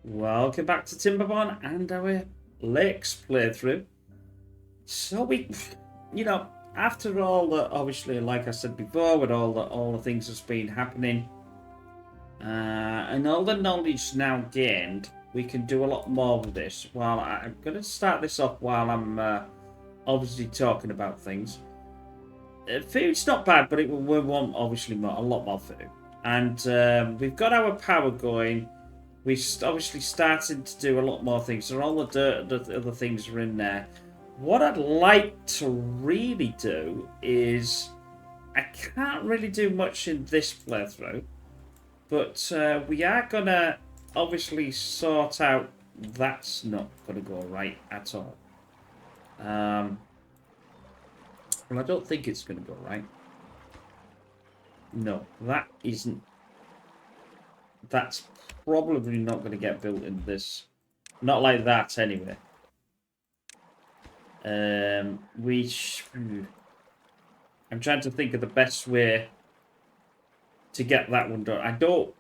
Welcome back to Timberborn and our lakes playthrough. So after all the, obviously, like I said before, with all the things that's been happening, and all the knowledge now gained, we can do a lot more with this. While I'm going to start this off while I'm obviously talking about things. Food's not bad, but we want obviously a lot more food, and we've got our power going. We're obviously starting to do a lot more things. So all the dirt, the other things are in there. What I'd like to really do is, I can't really do much in this playthrough, but we are gonna obviously sort out. That's not gonna go right at all. Well, I don't think it's gonna go right. No, that isn't. That's probably not going to get built in this. Not like that, anyway. I'm trying to think of the best way to get that one done.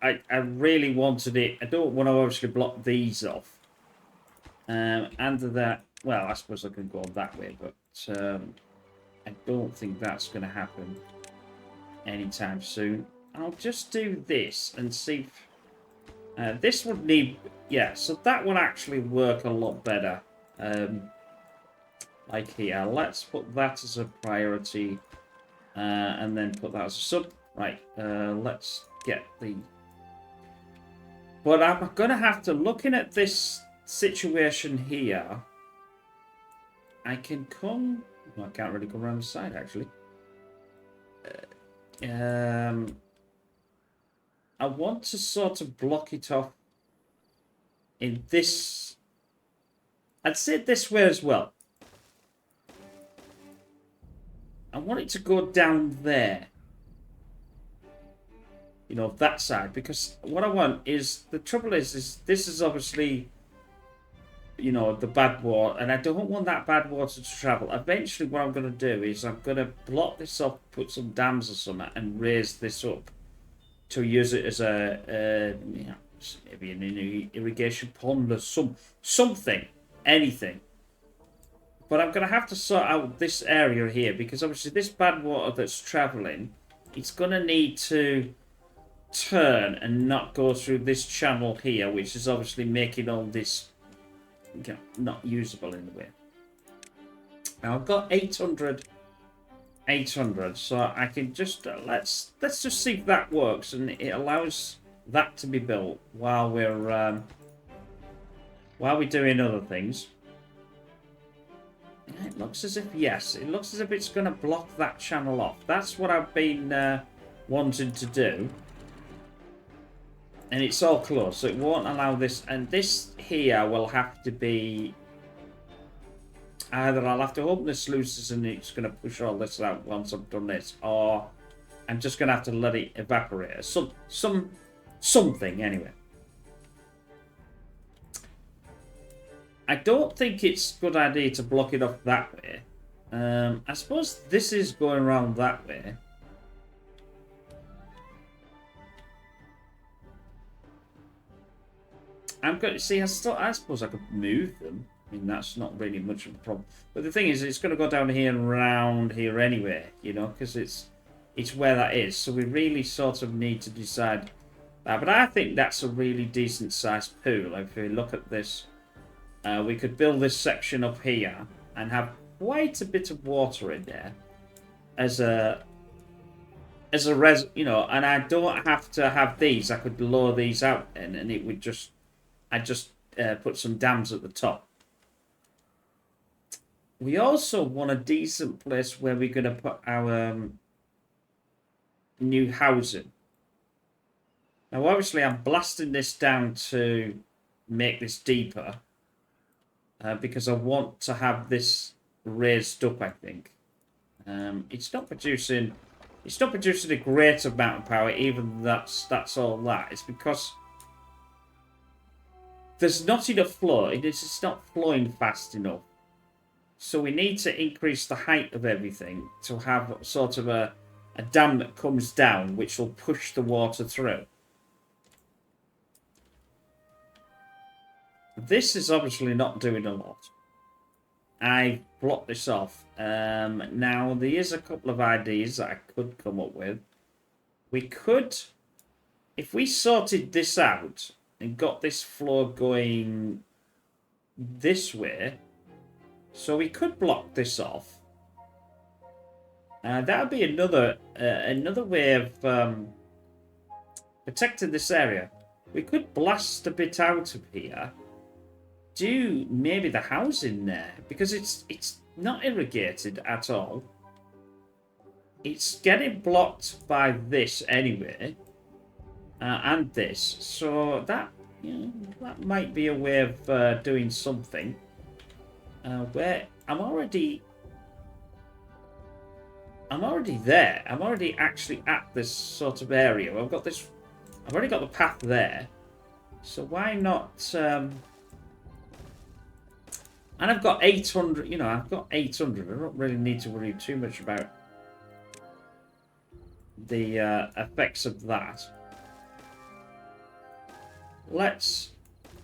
I really wanted it. I don't want to obviously block these off. And that, well, I suppose I can go on that way, but I don't think that's going to happen anytime soon. I'll just do this and see if this would need, yeah, so that would actually work a lot better. Like here, let's put that as a priority, and then put that as a sub. Right, let's get the... But I'm going to have to, looking at this situation here, I can come... Well, I can't really come around the side, actually. I want to sort of block it off in this... I'd say this way as well. I want it to go down there. You know, that side. Because what I want is... The trouble is this is obviously, you know, the bad water. And I don't want that bad water to travel. Eventually what I'm going to do is I'm going to block this off, put some dams or something, and raise this up. To use it as a, you know, maybe an irrigation pond or something, anything. But I'm going to have to sort out this area here because obviously this bad water that's travelling, it's going to need to turn and not go through this channel here, which is obviously making all this, you know, not usable in the way. Now I've got 800, so I can just let's just see if that works, and it allows that to be built while we're doing other things. It looks as if, yes, it looks as if it's going to block that channel off. That's what I've been wanting to do, and it's all closed, so it won't allow this. And this here will have to be. Either I'll have to open the sluices and it's going to push all this out once I've done this, or I'm just going to have to let it evaporate. Something, anyway. I don't think it's a good idea to block it off that way. I suppose this is going around that way. I'm going to see, I suppose I could move them. I mean, that's not really much of a problem. But the thing is, it's going to go down here and round here anyway, you know, because it's where that is. So we really sort of need to decide that. But I think that's a really decent sized pool. If we look at this, we could build this section up here and have quite a bit of water in there as a you know, and I don't have to have these. I could lower these out then, and it would just, I'd just put some dams at the top. We also want a decent place where we're going to put our new housing. Now, obviously, I'm blasting this down to make this deeper because I want to have this raised up, I think. It's not producing a great amount of power, even that's all that. It's because there's not enough flow. It's not flowing fast enough. So we need to increase the height of everything to have sort of a dam that comes down, which will push the water through. this is obviously not doing a lot. I blocked this off. Now, there is a couple of ideas that I could come up with. We could, if we sorted this out and got this floor going this way, so we could block this off. That would be another way of protecting this area. We could blast a bit out of here. Do maybe the housing there, because it's not irrigated at all. It's getting blocked by this anyway, and this. So that that might be a way of doing something. Where I'm already there. I'm already actually at this sort of area. I've already got the path there. So why not? And I've got 800, I've got 800. I don't really need to worry too much about the effects of that. Let's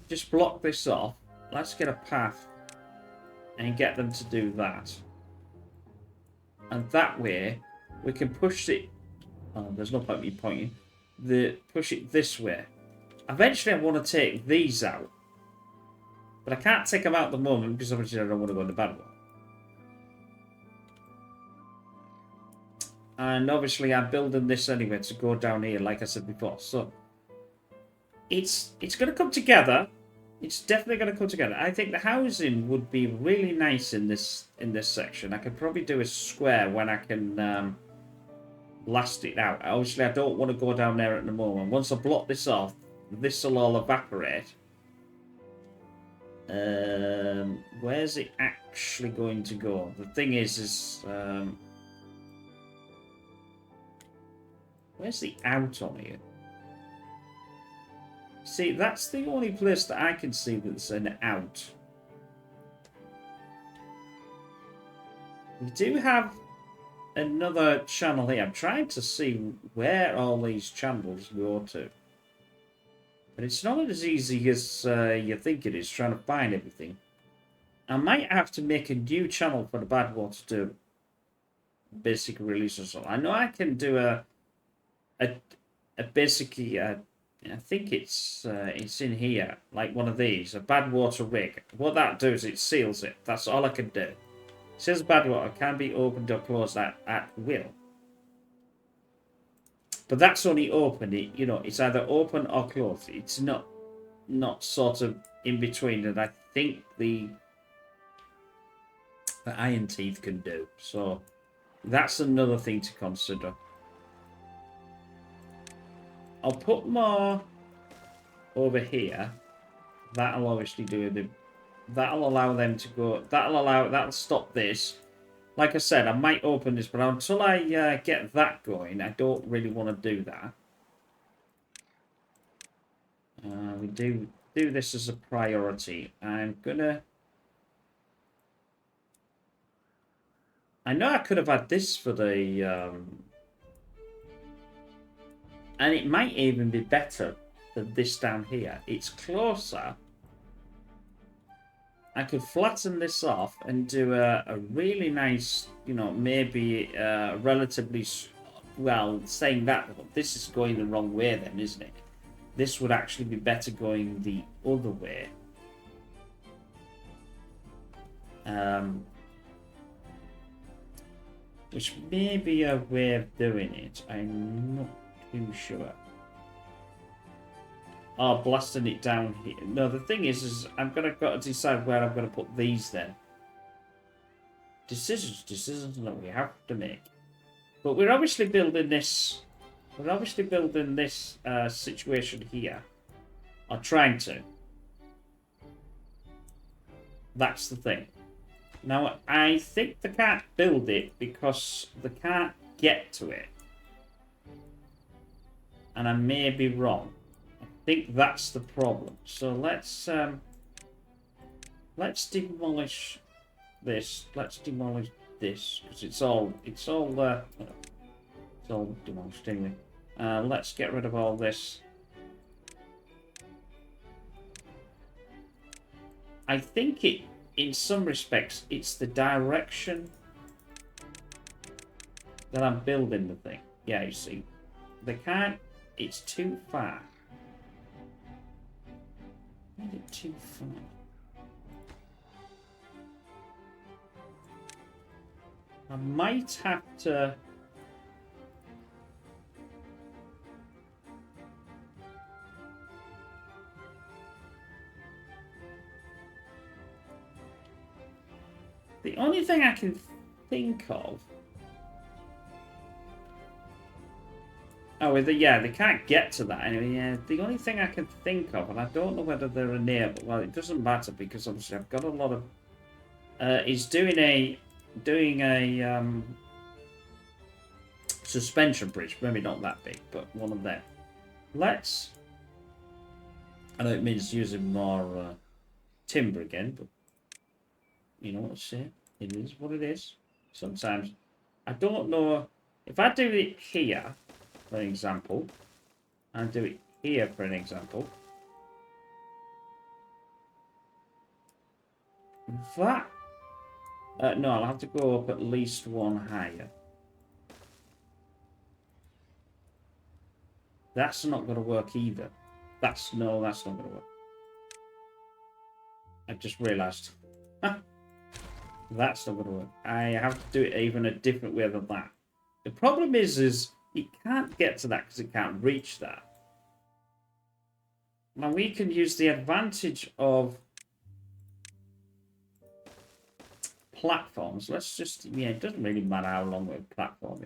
just block this off. Let's get a path and get them to do that. And that way, we can push it. Oh, there's no point me pointing. Push it this way. Eventually, I want to take these out. But I can't take them out at the moment because obviously I don't want to go into badwater. And obviously I'm building this anyway to go down here, like I said before. So it's going to come together. It's definitely going to come together. I think the housing would be really nice in this section. I could probably do a square when I can blast it out. Obviously I don't want to go down there at the moment. Once I block this off, this will all evaporate. Where's it actually going to go? The thing is where's the out on here? See, that's the only place that I can see that's an out. We do have another channel here. I'm trying to see where all these channels go to. But it's not as easy as you think it is, trying to find everything. I might have to make a new channel for the badwater to basic release or something. I know I can do a basically, I think it's in here, like one of these, a badwater rig. What that does, it seals it. That's all I can do. It says badwater can be opened or closed at will. But that's only open. It's either open or closed. It's not sort of in between. And I think the iron teeth can do. So that's another thing to consider. I'll put more over here. That'll obviously do that'll allow them to go. That'll stop this. Like I said, I might open this, but until I get that going, I don't really want to do that. We do this as a priority. I'm gonna. I know I could have had this for the, and it might even be better than this down here. It's closer. I could flatten this off and do a really nice, maybe relatively, well, saying that, this is going the wrong way then, isn't it? This would actually be better going the other way. Which may be a way of doing it. I'm not too sure. Oh, blasting it down here. No, the thing is I'm got to decide where I'm going to put these then. Decisions that we have to make. But we're obviously building this. We're obviously building this situation here. Or trying to. That's the thing. Now, I think they can't build it because they can't get to it. And I may be wrong. I think that's the problem. So let's demolish this. Let's demolish this because it's all demolished anyway. Let's get rid of all this. I think it, in some respects, it's the direction that I'm building the thing. Yeah, you see. They can't... It's too far. Made it too far. I might have to... The only thing I can think of... Oh, yeah, they can't get to that anyway. Yeah, the only thing I can think of, and I don't know whether they're enable. Well, it doesn't matter because obviously I've got a lot of. Is doing a suspension bridge. Maybe not that big, but one of them. Let's. I know it means using more timber again, but you know what I say. It is what it is. Sometimes I don't know if I do it here. For an example, and do it here for an example. That no, I'll have to go up at least one higher. That's not going to work either. That's not going to work. I just realised. That's not going to work. I have to do it even a different way than that. The problem is it can't get to that because it can't reach that. Now we can use the advantage of platforms. Let's just, yeah, it doesn't really matter how long a platform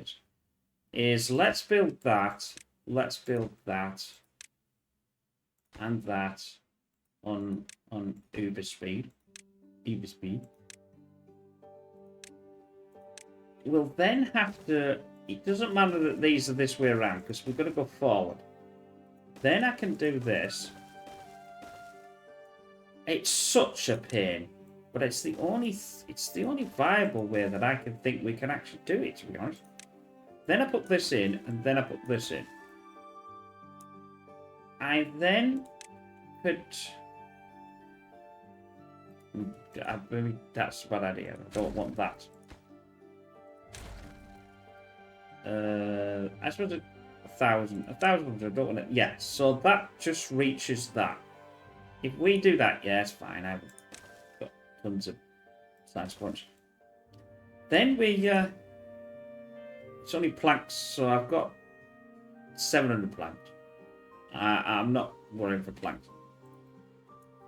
is. Let's build that. Let's build that. And that on Uber speed. Uber speed. We'll then have to... It doesn't matter that these are this way around because we're going to go forward. Then I can do this. It's such a pain, but it's the only viable way that I can think we can actually do it. To be honest. Then I put this in, and then I put this in. I then could. Maybe that's a bad idea. I don't want that. I suppose 1,000. 1,000 I don't want it. Yeah, so that just reaches that. If we do that, yeah, it's fine. I've got tons of science points. Then we, it's only planks, so I've got 700 planks. I'm not worrying for planks.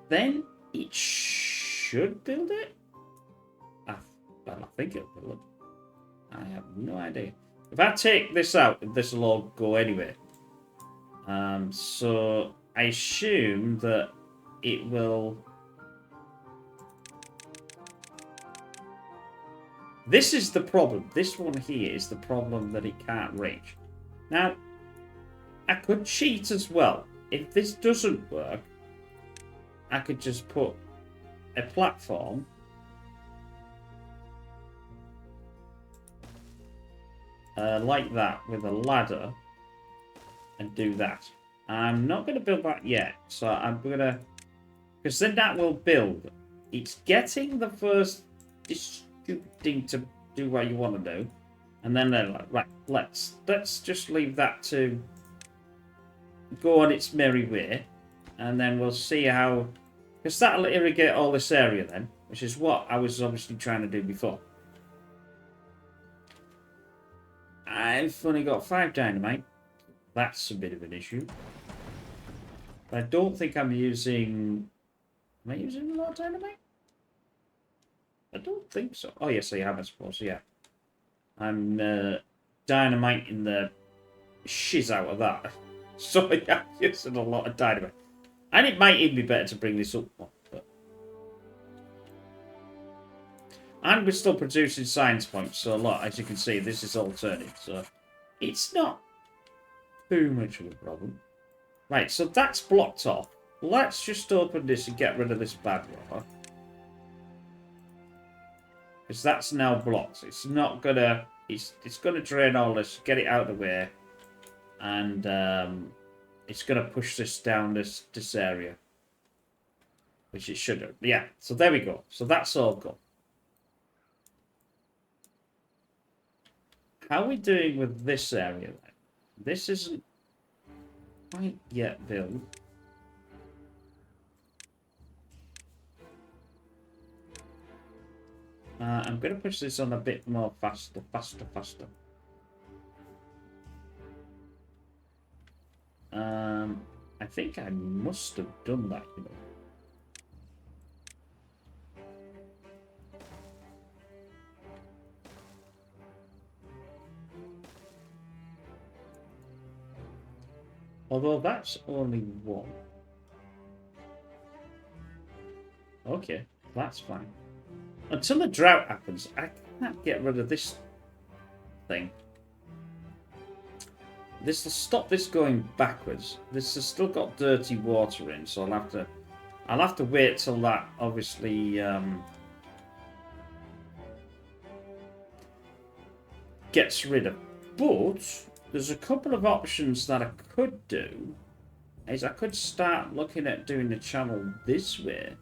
Then it should build it. I think it'll build it. I have no idea. If I take this out, this will all go anyway. So I assume that it will... This is the problem. This one here is the problem that it can't reach. Now, I could cheat as well. If this doesn't work, I could just put a platform like that with a ladder and do that. I'm not going to build that yet, so I'm going to... Because then that will build. It's getting the first distributing to do what you want to do. And then they're like, right, let's just leave that to go on its merry way. And then we'll see how... Because that'll irrigate all this area then, which is what I was obviously trying to do before. I've only got 5 dynamite. That's a bit of an issue. But I don't think I'm using... Am I using a lot of dynamite? I don't think so. Oh, yes, I am, I suppose, yeah. I'm dynamiting the shiz out of that. So, yeah, I'm using a lot of dynamite. And it might even be better to bring this up more. But... And we're still producing science points, so a lot, as you can see, this is all turning. So, it's not too much of a problem. Right, so that's blocked off. Let's just open this and get rid of this badwater. Because that's now blocked. It's not gonna... It's gonna drain all this, get it out of the way. And it's gonna push this down this area. which it should have. Yeah, so there we go. So that's all good. How are we doing with this area then? This isn't quite yet built. I'm going to push this on a bit more faster. I think I must have done that, you know. Although that's only one. Okay, that's fine. Until the drought happens, I can't get rid of this thing. This will stop this going backwards. This has still got dirty water in, so I'll have to wait till that obviously gets rid of. But there's a couple of options that I could do. Is I could start looking at doing the channel this way,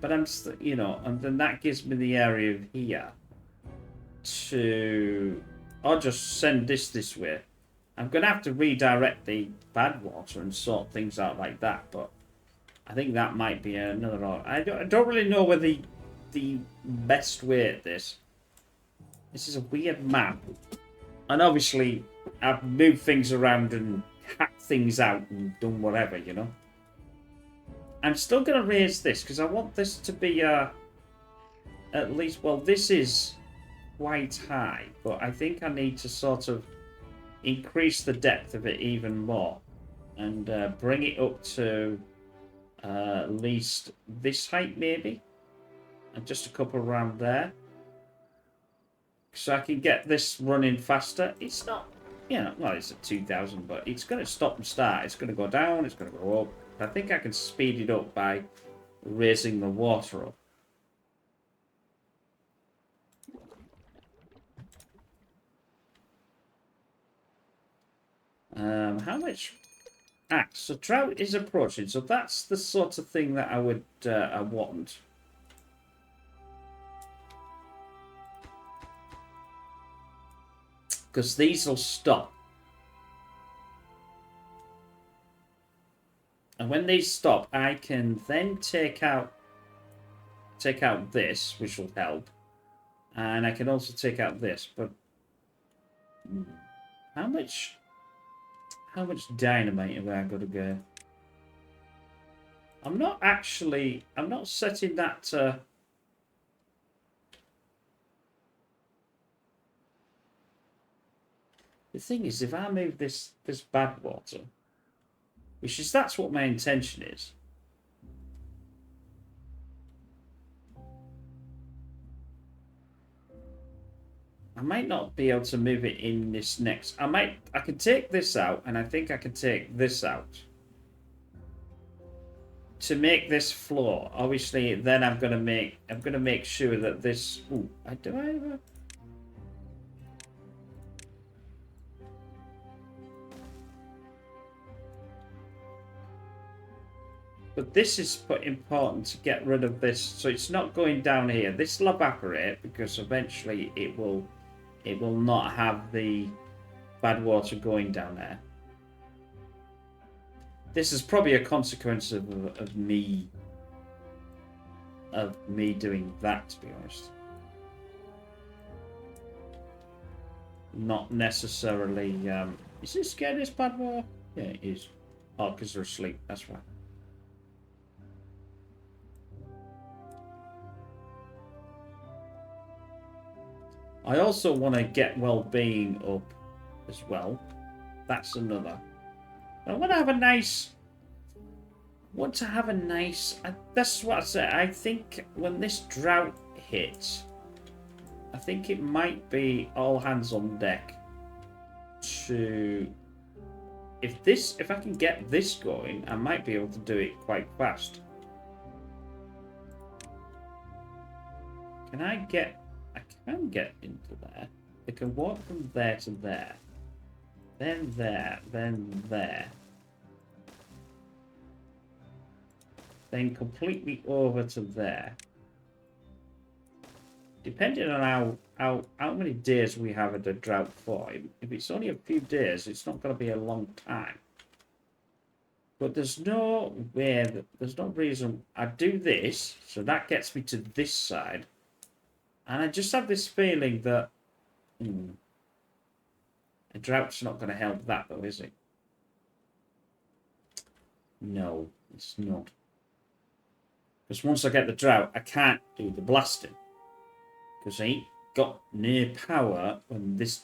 but I'm you know, and then that gives me the area of here to. I'll just send this way. I'm going to have to redirect the badwater and sort things out like that, but I think that might be another... I don't really know whether the best way at this. This is a weird map. And obviously, I've moved things around and hacked things out and done whatever, you know. I'm still going to raise this, because I want this to be at least... Well, this is quite high, but I think I need to sort of increase the depth of it even more and bring it up to at least this height maybe, and just a couple around there, so I can get this running faster. It's not, you know, well, it's at 2000, but it's going to stop and start. It's going to go down, it's going to go up. I think I can speed it up by raising the water up. How much? So drought is approaching. So that's the sort of thing that I would I want. Because these will stop. And when these stop, I can then take out this, which will help. And I can also take out this, but how much dynamite have I got to go? I'm not setting that to... The thing is, if I move this badwater, that's what my intention is. I might not be able to move it in this next. I can take this out, and I think I can take this out to make this floor. Obviously, then I'm gonna make sure that this. Ooh, do I ever? But this is important to get rid of this, so it's not going down here. This will evaporate because eventually it will not have the bad water going down there. This is probably a consequence of me doing that, to be honest. Not necessarily. Is this getting this bad water? Yeah, it is. Oh, because they're asleep. That's right. I also want to get well-being up as well. That's another. I want to have a nice... That's what I said. I think when this drought hits, I think it might be all hands on deck to... If I can get this going, I might be able to do it quite fast. Can I get... I can get into there. I can walk from there to there. Then there. Then there. then completely over to there. Depending on how many days we have at the drought for. If it's only a few days, it's not going to be a long time. But there's no way, there's no reason I do this, so that gets me to this side. And I just have this feeling that a drought's not going to help that though, is it? No, it's not. Because once I get the drought, I can't do the blasting. Because I ain't got near power when this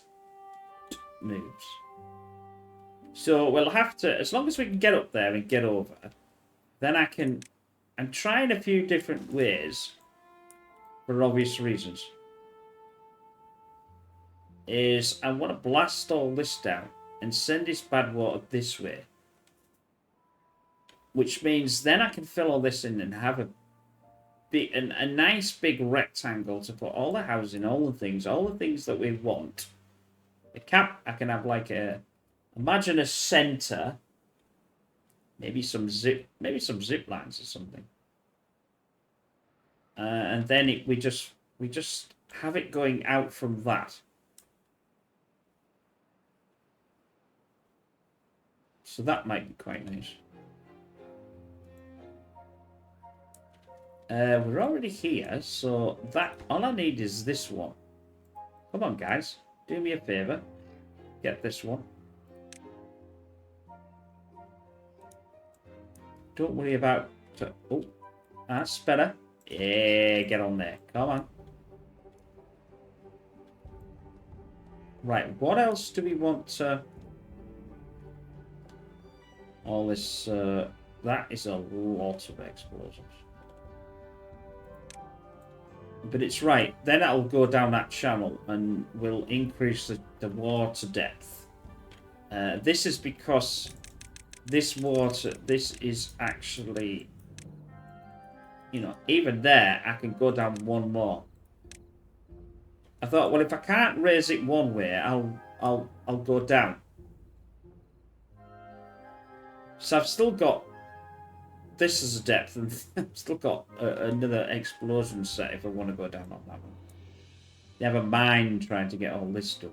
moves. So we'll have to, as long as we can get up there and get over, then I can, I'm trying a few different ways, for obvious reasons. Is I want to blast all this down and send this bad water this way. Which means then I can fill all this in and have a nice big rectangle to put all the housing, all the things that we want. The cap, I can have like imagine a center, maybe some zip lines or something, and then we just have it going out from that. So that might be quite nice. We're already here, so that all I need is this one. Come on, guys, do me a favor. Get this one. Don't worry about... Oh, that's better. Yeah, get on there. Come on. Right, what else do we want to... All this... that is a lot of explosives. But it's right. Then that'll go down that channel and will increase the water depth. This is because this water, this is actually, you know, even there, I can go down one more. I thought, well, if I can't raise it one way, I'll go down. So I've still got this as a depth, and I've still got another explosion set if I want to go down on that one. Never mind trying to get all this stuff.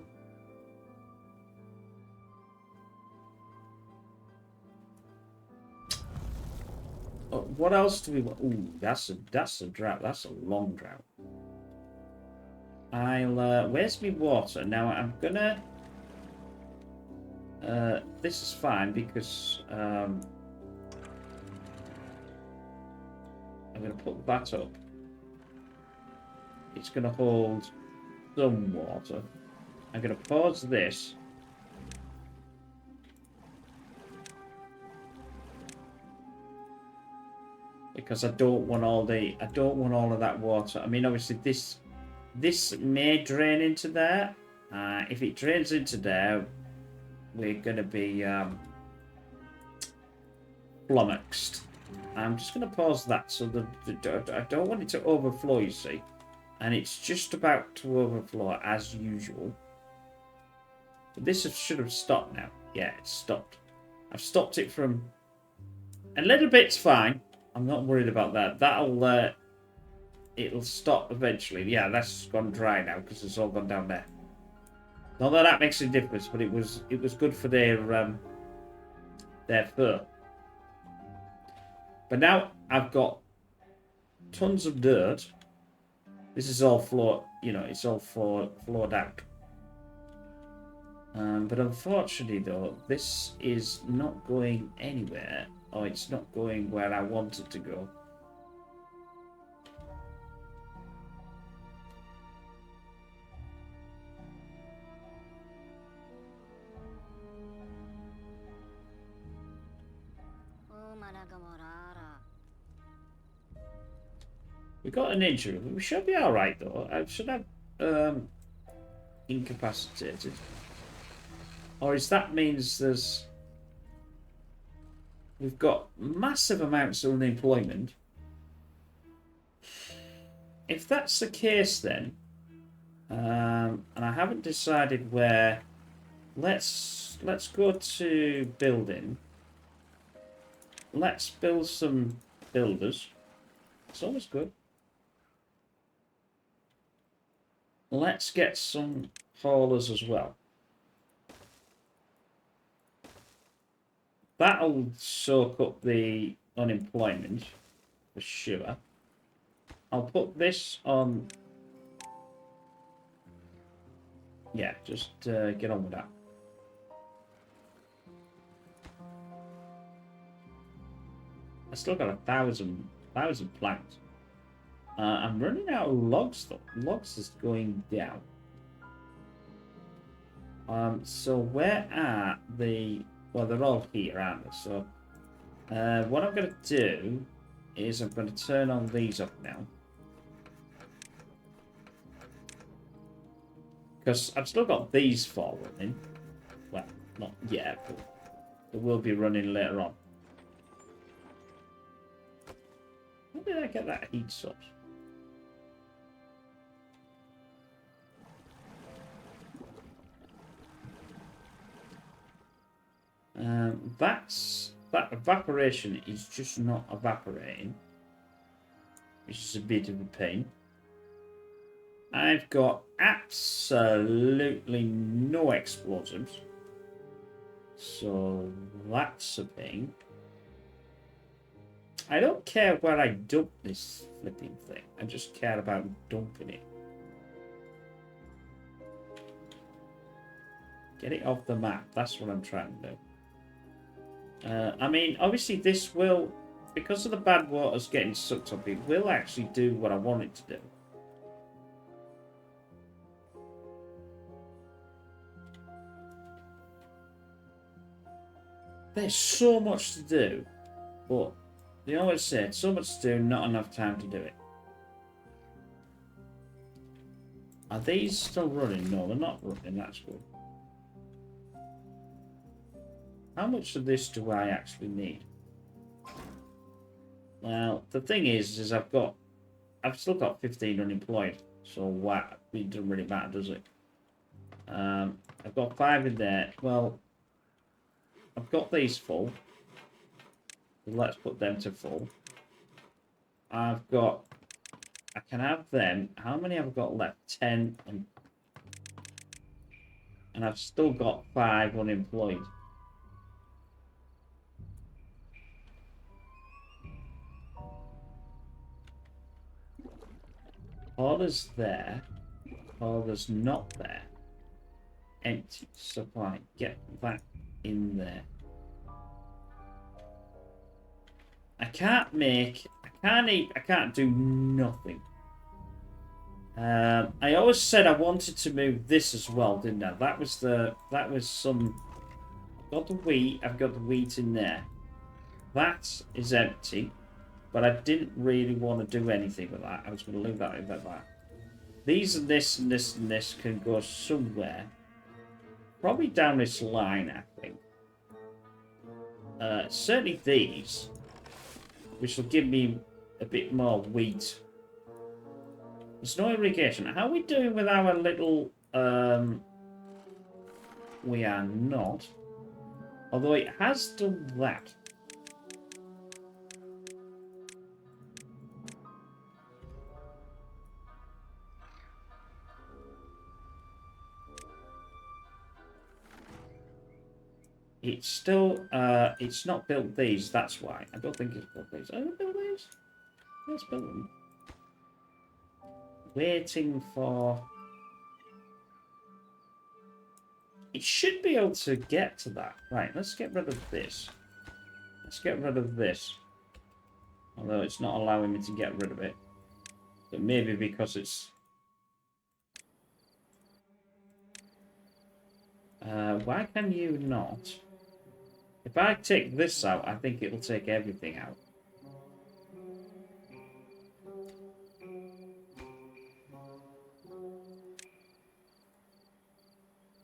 Oh, what else do we want? Ooh, that's a drought. That's a long drought. Where's my water? Now I'm gonna... this is fine because... I'm going to put that up. It's going to hold some water. I'm going to pause this. Because I don't want all of that water. I mean, obviously this may drain into there. If it drains into there, we're going to be flummoxed. I'm just going to pause that so that I don't want it to overflow, you see. And it's just about to overflow as usual. But this should have stopped now. Yeah, it's stopped. I've stopped it from... A little bit's fine. I'm not worried about that. That'll... it'll stop eventually. Yeah, that's gone dry now because it's all gone down there. Not that that makes a difference, but it was good for their fur. But now I've got tons of dirt. This is all flowed, you know, it's all flowed out. But unfortunately, though, this is not going anywhere, or it's not going where I want it to go. We got an injury. We should be all right, though. I should have incapacitated. Or is that means there's... We've got massive amounts of unemployment. If that's the case, then, and I haven't decided where. Let's go to building. Let's build some builders. It's always good. Let's get some haulers as well. That'll soak up the unemployment for sure. I'll put this on. Yeah, just get on with that. I still got 1,000 planks. I'm running out of logs though. Logs is going down. So where are the? Well, they're all here, aren't they? So what I'm going to do is I'm going to turn on these up now. Because I've still got these 4 running. Well, not yet, but they will be running later on. How did I get that heat source? That evaporation is just not evaporating, which is a bit of a pain. I've got absolutely no explosives, so that's a pain. I don't care where I dump this flipping thing. I just care about dumping it. Get it off the map. That's what I'm trying to do. I mean, obviously this will, because of the bad waters getting sucked up, it will actually do what I want it to do. There's so much to do, but they always say, so much to do, not enough time to do it. Are these still running? No, they're not running, that's good. How much of this do I actually need? Well, the thing is I've still got 15 unemployed, so what? It doesn't really matter, does it? I've got 5 in there. Well, I've got these full. So let's put them to full. I can have them. How many have I got left? 10, and I've still got 5 unemployed. Order's there. Order's not there. Empty supply. Get that in there. I can't do nothing. I always said I wanted to move this as well, didn't I? That was some. I've got the wheat in there. That is empty. But I didn't really want to do anything with that. I was going to leave that in like that. These and this and this and this can go somewhere. Probably down this line, I think. Certainly these. Which will give me a bit more wheat. There's no irrigation. How are we doing with our little... We are not. Although it has done that. It's still, it's not built these, that's why. I don't think it's built these. Have it built these? Let's build them. Waiting for... It should be able to get to that. Right, let's get rid of this. Let's get rid of this. Although it's not allowing me to get rid of it. But maybe because it's... why can you not? If I take this out, I think it'll take everything out.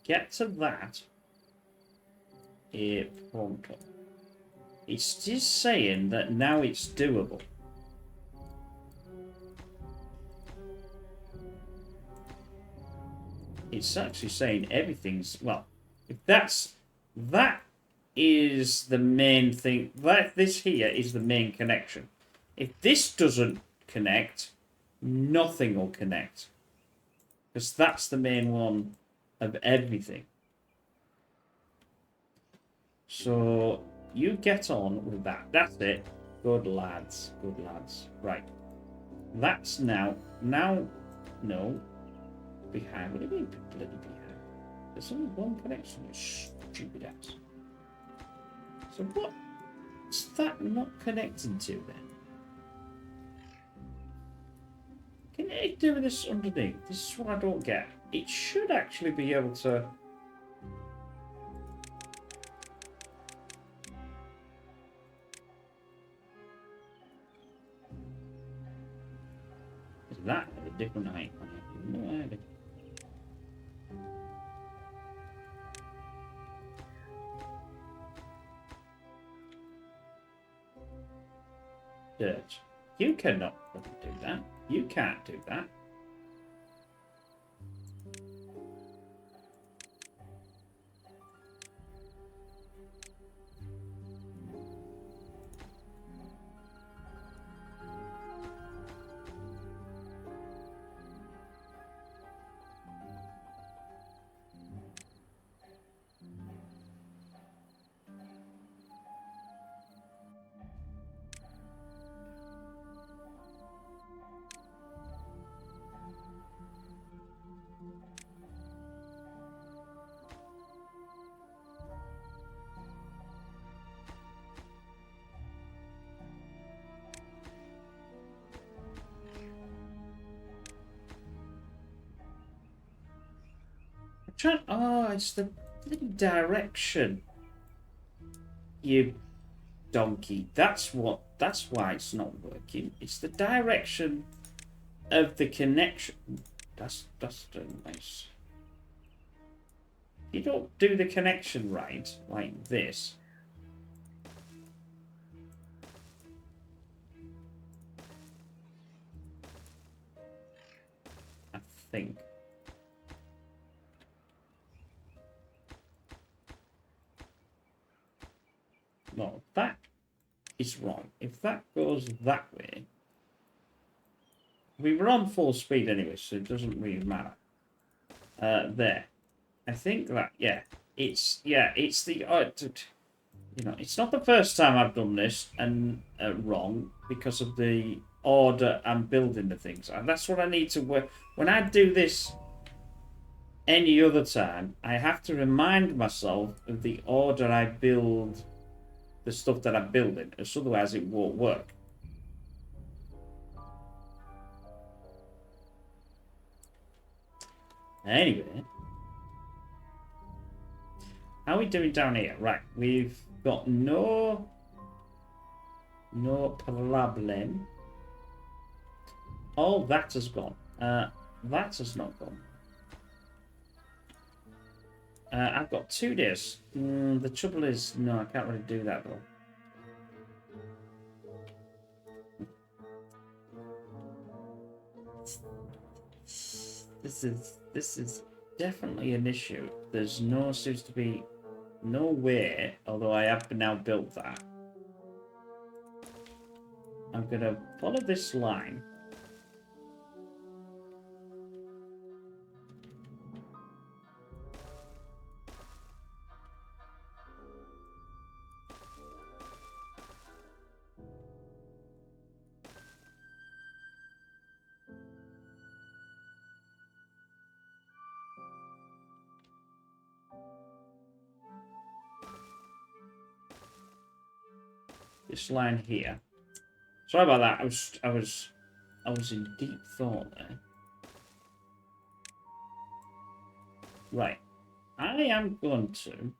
Get to that. Here, pronto. It's just saying that now it's doable. It's actually saying everything's... Well, if that is the main thing. This here is the main connection. If this doesn't connect, nothing will connect. Because that's the main one of everything. So you get on with that. That's it. Good lads. Good lads. Right. That's now. No. Behind. What do you mean bloody behind? There's only one connection. You stupid ass. So what's that not connecting to then? Can it do this underneath? This is what I don't get. It should actually be able to... Is that at a different height? No idea. Dirt. You cannot do that. You can't do that. Oh, it's the bloody direction. You donkey. That's why it's not working. It's the direction of the connection. That's nice. You don't do the connection right, like this. I think. No, that is wrong. If that goes that way, we were on full speed anyway, so it doesn't really matter. There, I think that it's the you know, it's not the first time I've done this and wrong because of the order I'm building the things, and that's what I need to work. When I do this any other time, I have to remind myself of the order I build the stuff that I'm building, as otherwise it won't work. Anyway, how are we doing down here? Right, we've got no problem. Oh, that has gone. That has not gone. I've got 2 days. The trouble is, no, I can't really do that though. This is definitely an issue. There's seems to be no way, although I have now built that. I'm gonna follow this line. This line here. Sorry about that. I was in deep thought there. Right. I am going to,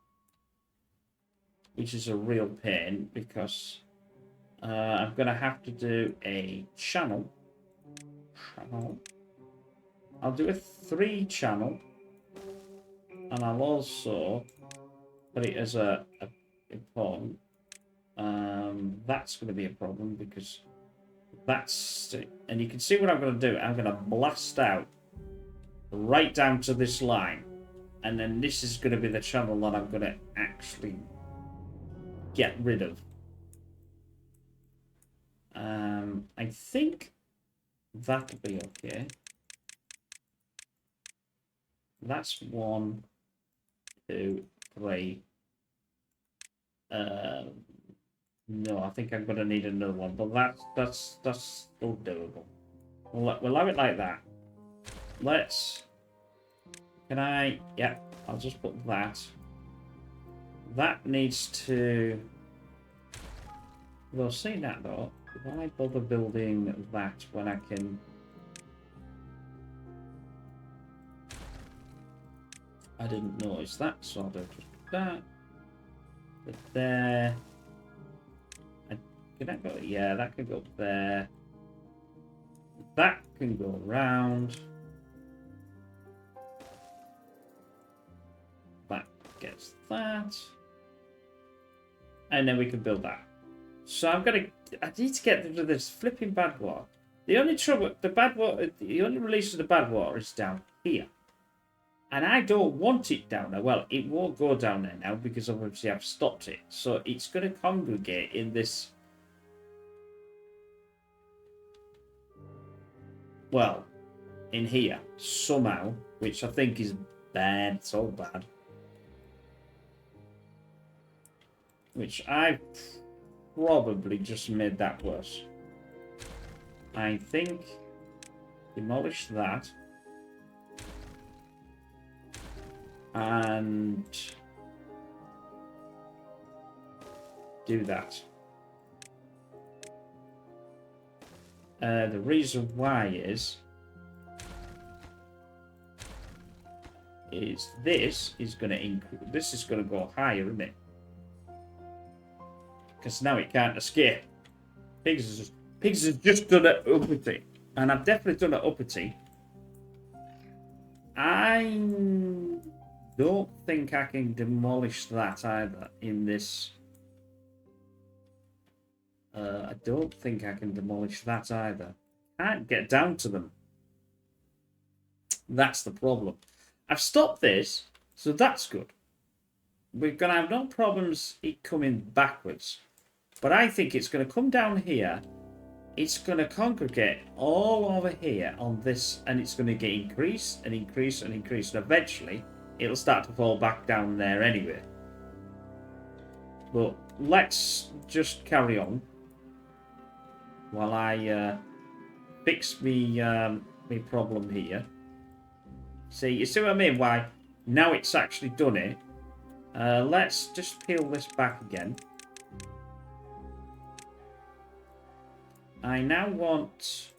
which is a real pain because I'm going to have to do a channel. I'll do a 3 channel, and I'll also put it as a important. That's going to be a problem because that's... And you can see what I'm going to do. I'm going to blast out right down to this line. And then this is going to be the channel that I'm going to actually get rid of. I think that'll be okay. That's 1, 2, 3. No, I think I'm gonna need another one, but that's still doable. We'll have it like that. Can I? Yeah, I'll just put that. That needs to. Well, saying that though, why bother building that when I can? I didn't notice that, so I'll just put that. But there. Can that go? Yeah, that can go there. That can go around. That gets that. And then we can build that. So I need to get rid of this flipping bad water. The only trouble, the only release of the bad water is down here. And I don't want it down there. Well, it won't go down there now because obviously I've stopped it. So it's going to congregate in this. Well, in here somehow, which I think is bad. It's all bad. Which I probably just made that worse. I think demolish that. And do that. The reason why is this is going to increase. This is going to go higher, isn't it? Because now it can't escape. Pigs has just done it uppity, and I've definitely done it uppity. I don't think I can demolish that either in this. I don't think I can demolish that either. Can't get down to them. That's the problem. I've stopped this, so that's good. We're going to have no problems it coming backwards. But I think it's going to come down here. It's going to congregate all over here on this, and it's going to get increased and increased and increased. And eventually, it'll start to fall back down there anyway. But let's just carry on while I fix me problem here. See, you see what I mean? Why now it's actually done it. Let's just peel this back again. I now want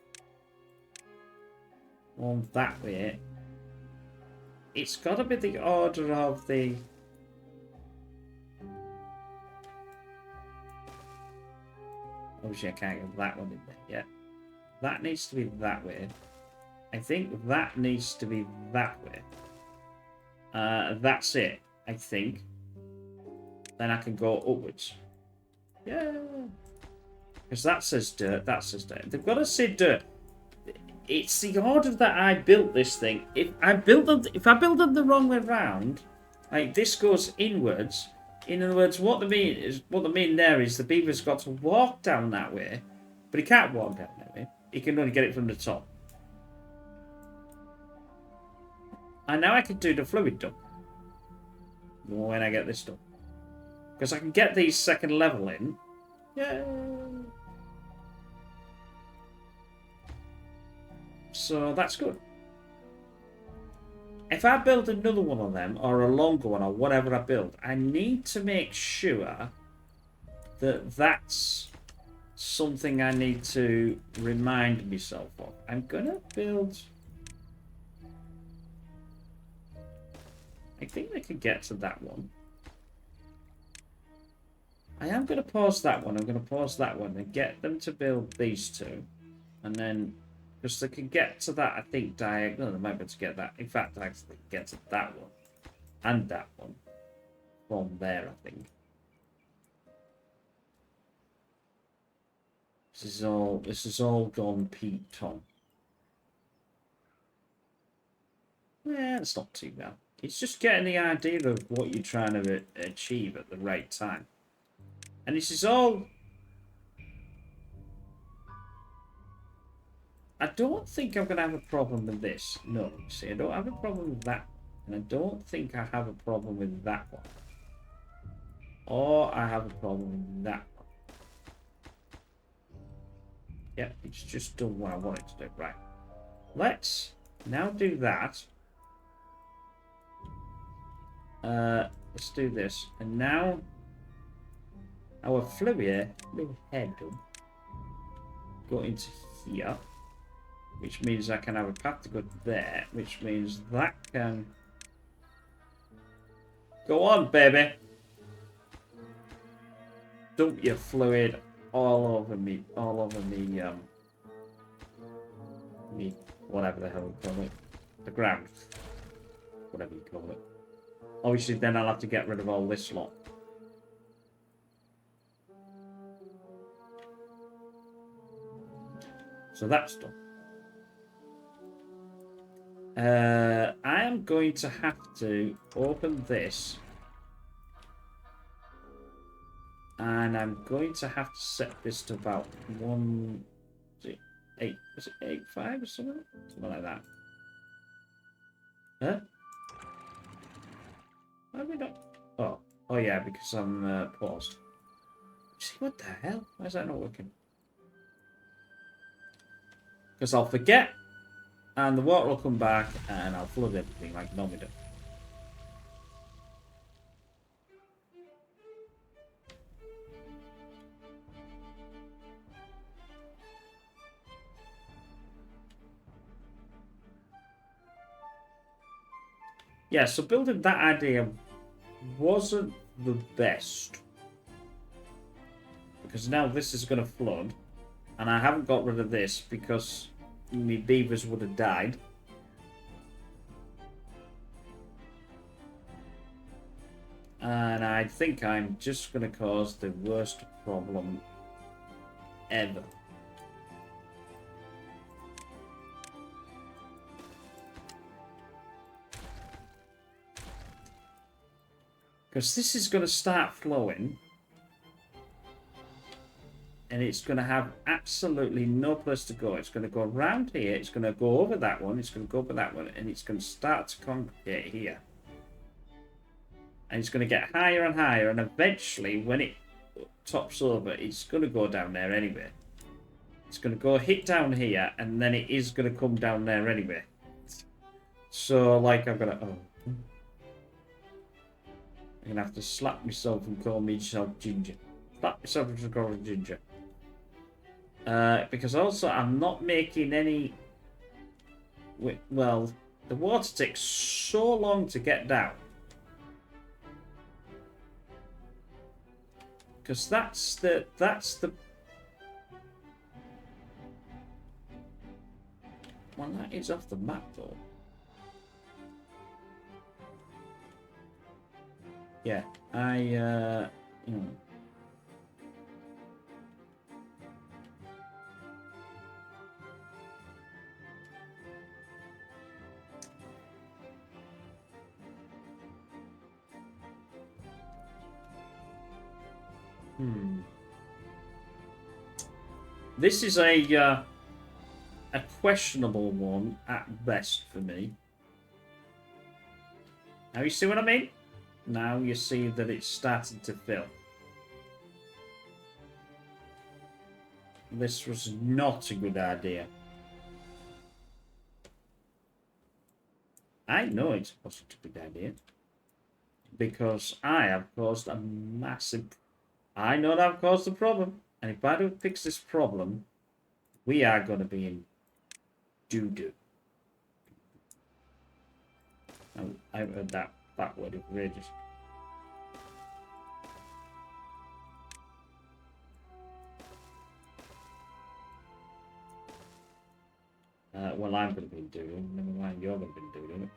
one that way. It's got to be the order of the. Obviously, I can't get that one in there yet. That needs to be that way. I think that needs to be that way. That's it, I think. Then I can go upwards. Yeah. Because that says dirt, that says dirt. They've got to say dirt. It's the order that I built this thing. If I build them the wrong way around, like this goes inwards. In other words, what they mean there is the beaver's got to walk down that way, but he can't walk down that way. He can only get it from the top. And now I can do the fluid dump when I get this done. Because I can get these second level in. Yay! So that's good. If I build another one of them, or a longer one, or whatever I build, I need to make sure that that's something I need to remind myself of. I'm gonna build. I think they can get to that one. I am going to pause that one. I'm going to pause that one and get them to build these two. And then, because they can get to that, I think, diagonal. They might be able to get that. In fact, actually get to that one. And that one. From there, I think. This is all gone Pete Tom. Yeah, it's not too bad. It's just getting the idea of what you're trying to achieve at the right time. And this is all I don't think I'm going to have a problem with this. No, see, I don't have a problem with that. And I don't think I have a problem with that one. Or I have a problem with that one. Yep, it's just done what I want it to do. Right. Let's now do that. Let's do this. And now our fluid head go into here. Which means I can have a path to go there. Which means that can... Go on, baby. Dump your fluid all over me. All over me, me, whatever the hell you call it. The ground. Whatever you call it. Obviously, then I'll have to get rid of all this lot. So that's done. I am going to have to open this. And I'm going to have to set this to about 1, 8, was it 8.5 or something? Something like that. Huh? Why are we not? Oh yeah, because I'm paused. See, what the hell? Why is that not working? Because I'll forget, and the water will come back, and I'll flood everything like normally do. Yeah, so building that idea wasn't the best. Because now this is going to flood. And I haven't got rid of this because my beavers would have died. And I think I'm just going to cause the worst problem ever. Because this is going to start flowing. And it's going to have absolutely no place to go. It's going to go around here. It's going to go over that one. It's going to go over that one. And it's going to start to congregate here. And it's going to get higher and higher. And eventually, when it tops over, it's going to go down there anyway. It's going to go hit down here. And then it is going to come down there anyway. So, like, I'm going to... Oh. I'm going to have to slap myself and call myself Ginger. Slap myself and call me Ginger. Because also I'm not making any... Well, the water takes so long to get down. Because that's the... Well, that is off the map, though. Yeah, This is a questionable one at best for me. Now you see what I mean? Now you see that it's starting to fill. This was not a good idea. I know it wasn't a good idea. Because I have caused a massive... I know that I've caused a problem. And if I don't fix this problem, we are going to be in doo-doo. I heard that word for ages. Well, I'm going to be doing. Never mind, you're going to be doing.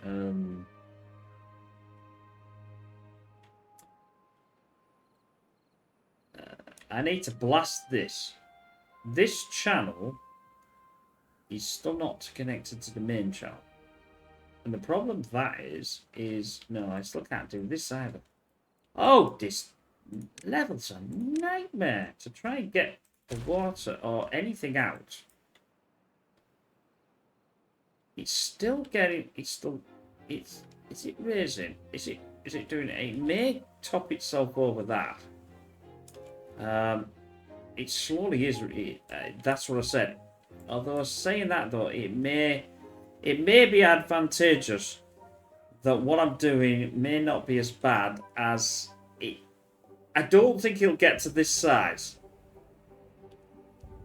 I need to blast this. This channel is still not connected to the main channel. And the problem with that is no, I still can't do this either. Oh, this level's a nightmare to try and get the water or anything out. It's still getting. It's still. It's. Is it raising? Is it? Is it doing it? It may top itself over that. It slowly is. That's what I said. Although saying that though, it may be advantageous that what I'm doing may not be as bad as it. I don't think it'll get to this size.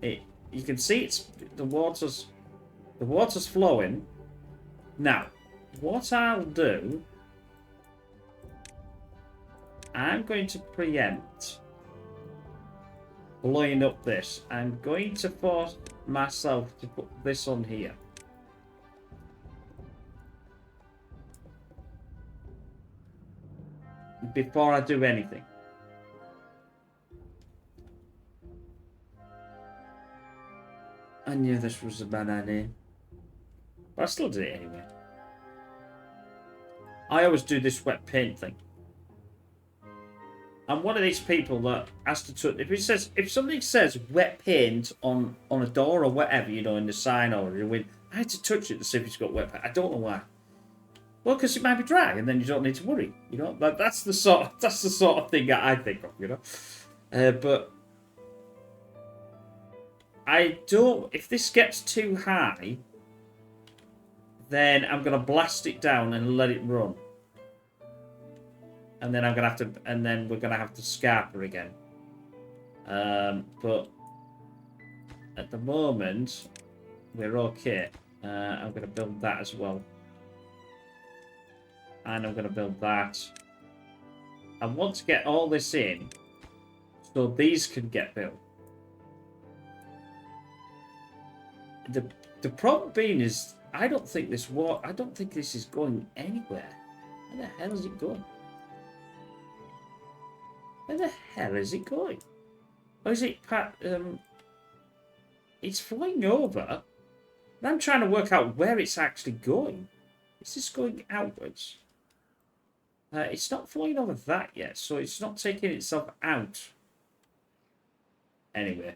You can see it's the water's flowing. Now, what I'll do, I'm going to preempt blowing up this. I'm going to force myself to put this on here. Before I do anything. I knew this was a bad idea. But I still did it anyway. I always do this wet paint thing. I'm one of these people that has to touch. If something says wet paint on a door or whatever, you know, in the sign or in the wind, I had to touch it to see if it's got wet paint. I don't know why. Well, because it might be dry, and then you don't need to worry. You know, that's the sort of thing that I think of. You know, but I don't. If this gets too high, then I'm gonna blast it down and let it run. And then I'm gonna have to, and then we're gonna have to scarper again. But at the moment, we're okay. I'm gonna build that as well, and I'm gonna build that. I want to get all this in, so these can get built. The problem being is, I don't think this is going anywhere. Where the hell is it going? Where the hell is it going? Or is it it's flying over. And I'm trying to work out where it's actually going. Is this going outwards? It's not flying over that yet, so it's not taking itself out. Anyway.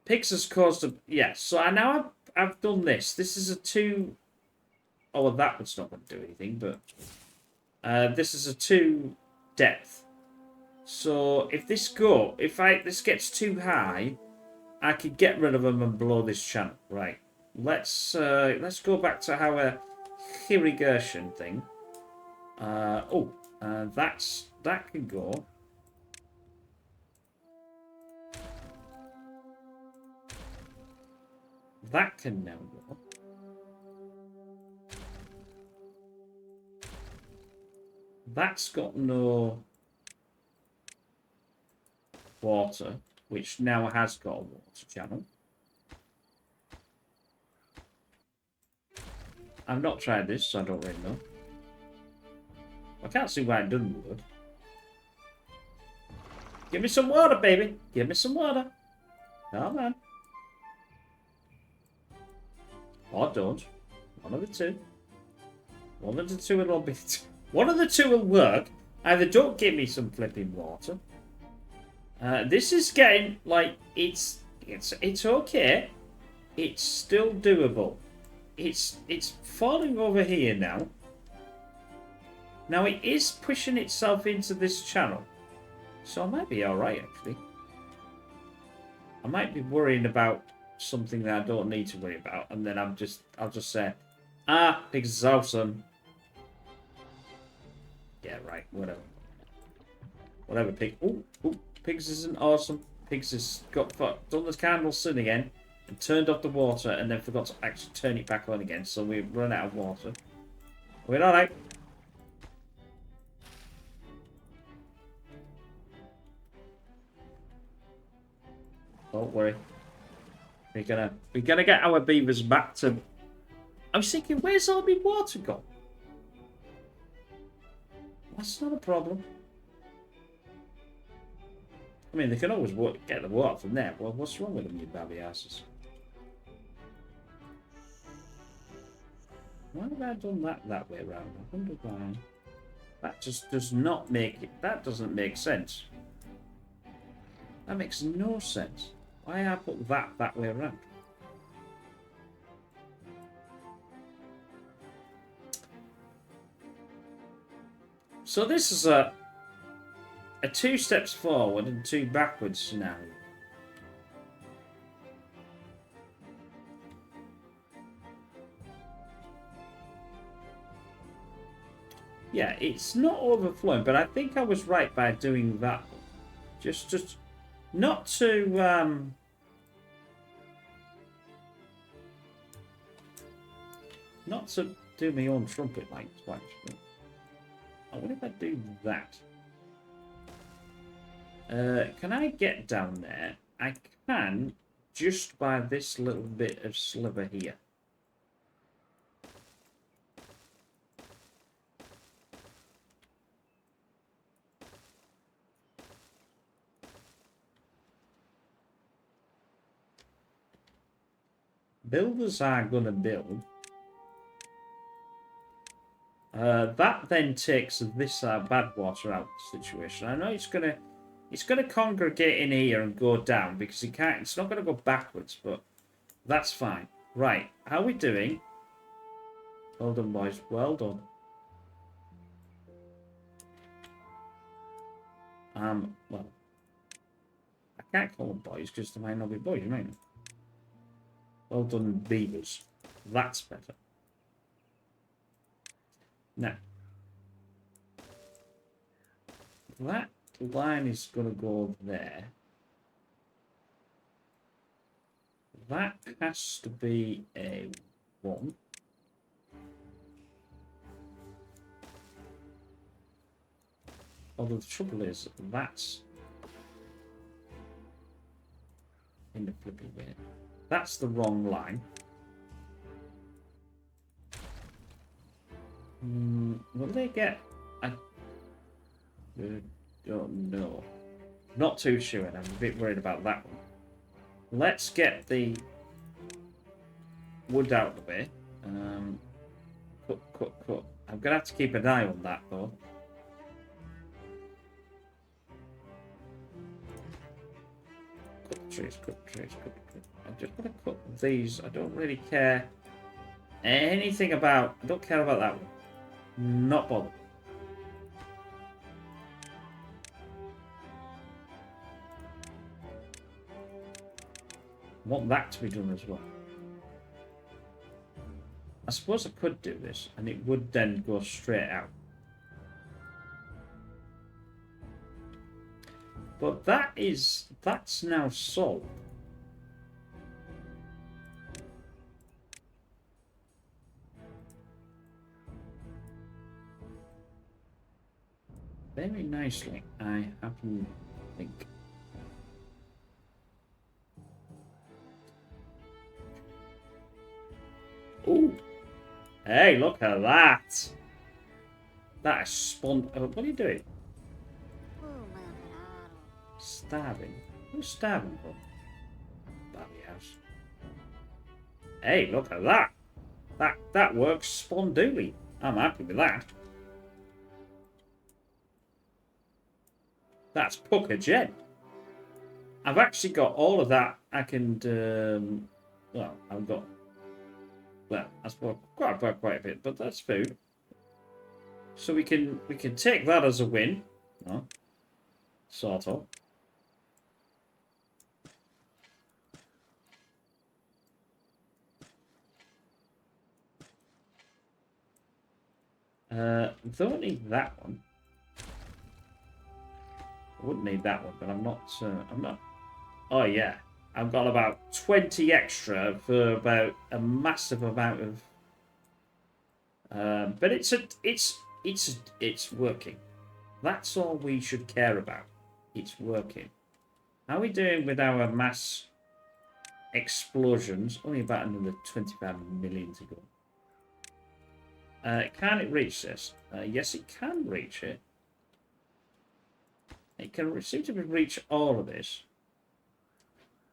Pigs has caused a... Yeah, so I've done this. This is a 2... Oh, well, that one's not going to do anything, but... this is a 2 depth. So, if this gets too high, I could get rid of them and blow this channel. Right. Let's go back to our irrigation thing. That can go. That can now go. That's got no water, which now has got a water channel. I've not tried this, so I don't really know. I can't see why it doesn't work. Give me some water, baby. Give me some water. Come on. Or don't. One of the two. One of the two will be. One of the two will work. Either don't give me some flipping water. This is getting like it's okay. It's still doable. It's falling over here now. Now it is pushing itself into this channel, so I might be all right actually. I might be worrying about something that I don't need to worry about, and then I'll just say, pigs is awesome. Yeah, right, whatever, pig. Ooh, pigs isn't awesome. Pigs has done the candle sin again and turned off the water, and then forgot to actually turn it back on again, so we've run out of water. We're all right. Don't worry. We're gonna get our beavers back to... I was thinking, where's all my water gone? That's not a problem. I mean, they can always get the water from there. Well, what's wrong with them, you babby asses? Why have I done that way around? I wonder why. That just does not make it... That doesn't make sense. That makes no sense. Why I put that way around? So this is a 2 steps forward and 2 backwards scenario. Yeah, it's not overflowing, but I think I was right by doing that. Just not to not to do my own trumpet like twice. But I wonder if I do that. Can I get down there? I can, just by this little bit of sliver here. Builders are going to build. That then takes this badwater out situation. I know it's gonna congregate in here and go down because it can't. It's not gonna go backwards, but that's fine. Right, how are we doing? Well done, boys. Well done. Well, I can't call them boys because they might not be boys, might they? Well done, beavers. That's better. Now, that line is going to go there. That has to be a 1. Although the trouble is, that's in the flipping way. That's the wrong line. Will they get? I don't know. Not too sure, and I'm a bit worried about that one. Let's get the wood out of the way. Cut. I'm gonna have to keep an eye on that though. Cut trees. I'm just gonna cut these. I don't really care anything about. I don't care about that one. Not bothered. I want that to be done as well. I suppose I could do this, and it would then go straight out. But that's now solved. Very nicely, I happen to think. Ooh! Hey, look at that! That is spawn. What are you doing? Starving? Who's starving from? Bally house. Hey, look at that! That works spondooly. I'm happy with that. That's Pucker Gen. I've actually got all of that. I can. Well, I've got. Well, that's quite a bit, but that's food. So we can take that as a win. No, sort of. Don't need that one. I wouldn't need that one, but I'm not. Oh yeah, I've got about 20 extra for about a massive amount of. But it's working. That's all we should care about. It's working. How are we doing with our mass explosions? Only about another 25 million to go. Can it reach this? Yes, it can reach it. It can seem to reach all of this.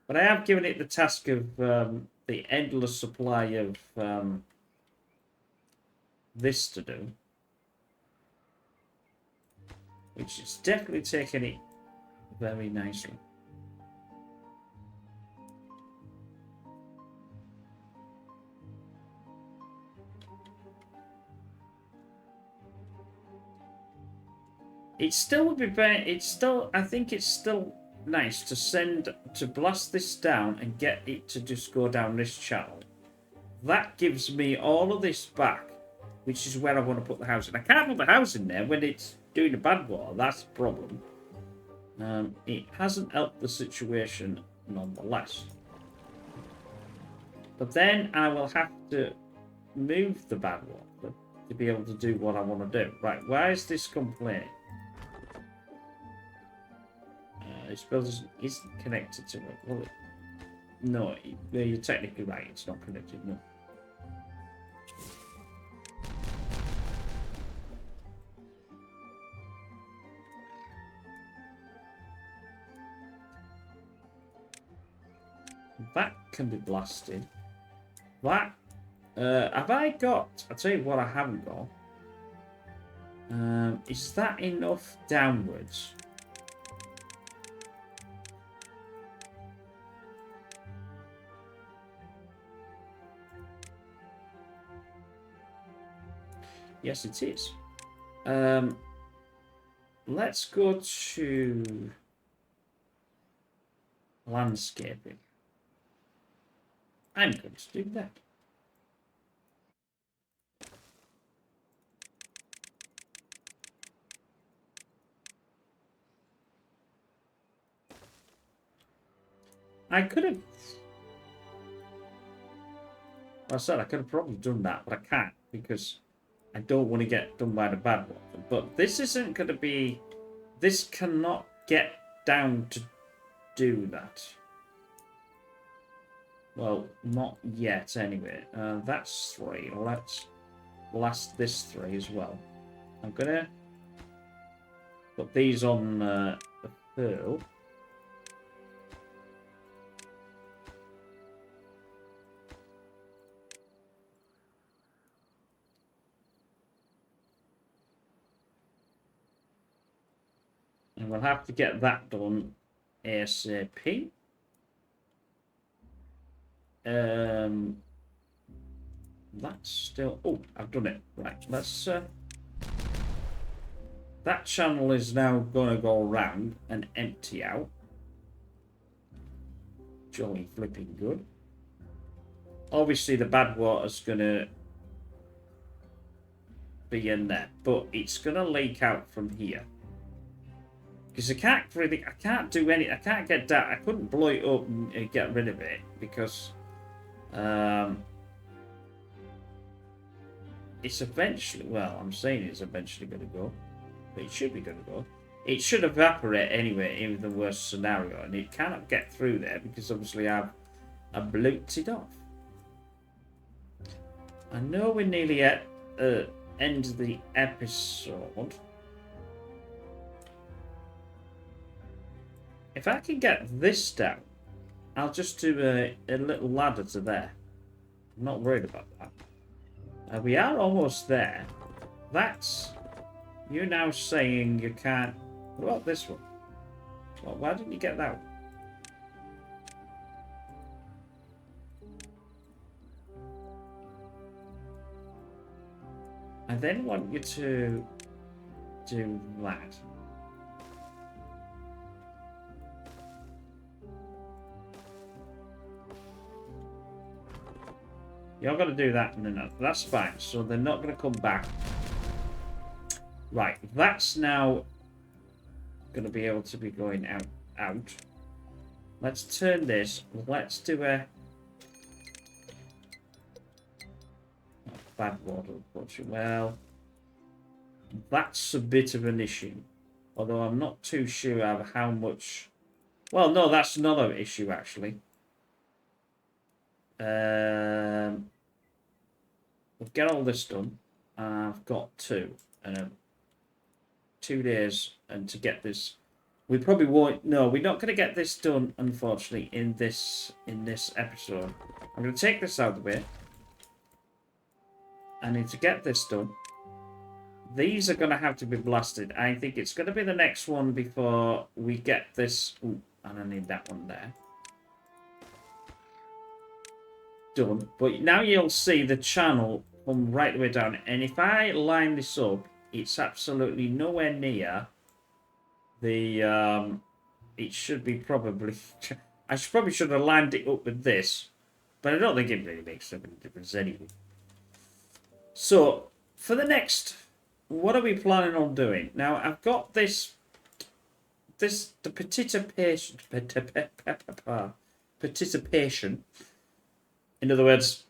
But I have given it the task of the endless supply of this to do. Which is definitely taking it very nicely. It still would be better. It's still. I think it's still nice to blast this down and get it to just go down this channel. That gives me all of this back, which is where I want to put the house in. I can't put the house in there when it's doing the bad water. That's the problem. It hasn't helped the situation nonetheless. But then I will have to move the bad water to be able to do what I want to do. Right, why is this complaining? This building isn't connected to it. Well, no, you're technically right. It's not connected, no. That can be blasted. That have I got? I'll tell you what I haven't got. Is that enough downwards? Yes, it is. Let's go to landscaping. I'm going to do that. I could have... Well, I said I could have probably done that, but I can't because I don't want to get done by the bad water. But this isn't going to be... This cannot get down to do that. Well, not yet anyway. That's 3. Let's blast this 3 as well. I'm going to put these on the pearl. And we'll have to get that done ASAP. That's still... Oh, I've done it. Right, let's... That channel is now going to go around and empty out. Jolly flipping good. Obviously, the bad water's going to be in there, but it's going to leak out from here. Because I can't do any... I can't get that. I couldn't blow it up and get rid of it because... it's eventually... Well, I'm saying it's eventually going to go. But it should be going to go. It should evaporate anyway in the worst scenario. And it cannot get through there because obviously I've blocked it off. I know we're nearly at the end of the episode. If I can get this down, I'll just do a little ladder to there. I'm not worried about that. We are almost there. That's... You're now saying you can't... What about this one? Well, why didn't you get that one? I then want you to do that. You're going to do that in another. That's fine. So they're not going to come back. Right. That's now going to be able to be going out. Let's turn this. Let's do a... Bad water, unfortunately. Well, that's a bit of an issue. Although I'm not too sure of how much... Well, no, that's another issue, actually. We'll get all this done. I've got 2 days, and to get this, we probably won't. No, we're not going to get this done, unfortunately, in this episode. I'm going to take this out of the way. I need to get this done. These are going to have to be blasted. I think it's going to be the next one before we get this. Ooh, and I need that one there. Done. But now you'll see the channel come right the way down. And if I line this up, it's absolutely nowhere near the it should be probably. I probably should have lined it up with this, but I don't think it really makes any difference anyway. So for the next, what are we planning on doing? Now I've got the participation. In other words,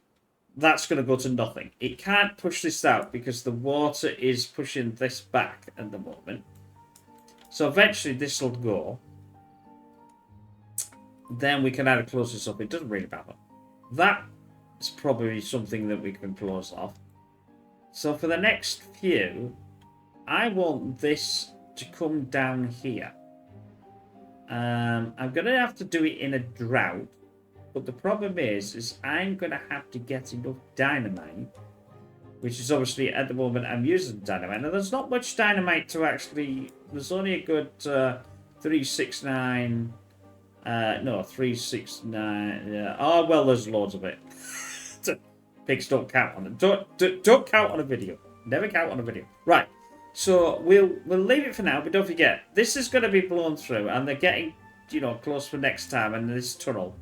that's going to go to nothing. It can't push this out because the water is pushing this back at the moment. So eventually this will go. Then we can either close this up. It doesn't really matter. That is probably something that we can close off. So for the next few, I want this to come down here. I'm going to have to do it in a drought. But the problem is I'm going to have to get enough dynamite. Which is obviously, at the moment, I'm using dynamite. Now, there's not much dynamite to actually... There's only a good 369... no, 369... oh, well, there's loads of it. Pigs don't count on it. Don't count on a video. Never count on a video. Right. So, we'll leave it for now, but don't forget, this is going to be blown through, and they're getting, close for next time, and this tunnel.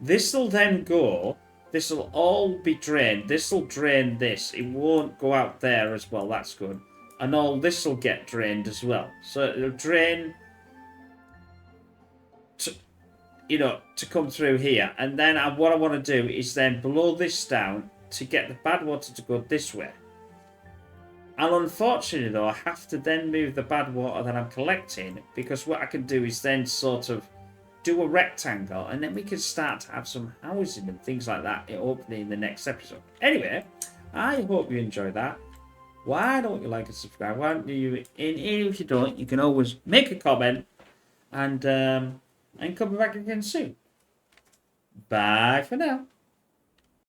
This will then go... This will all be drained. This will drain this. It won't go out there as well. That's good. And all this will get drained as well. So it'll drain to come through here. And then what I want to do is then blow this down to get the bad water to go this way. And unfortunately, though, I have to then move the bad water that I'm collecting, because what I can do is then sort of do a rectangle, and then we can start to have some housing and things like that opening in the next episode. Anyway, I hope you enjoyed that. Why don't you like and subscribe? Why don't you? And if you don't, you can always make a comment and come back again soon. Bye for now.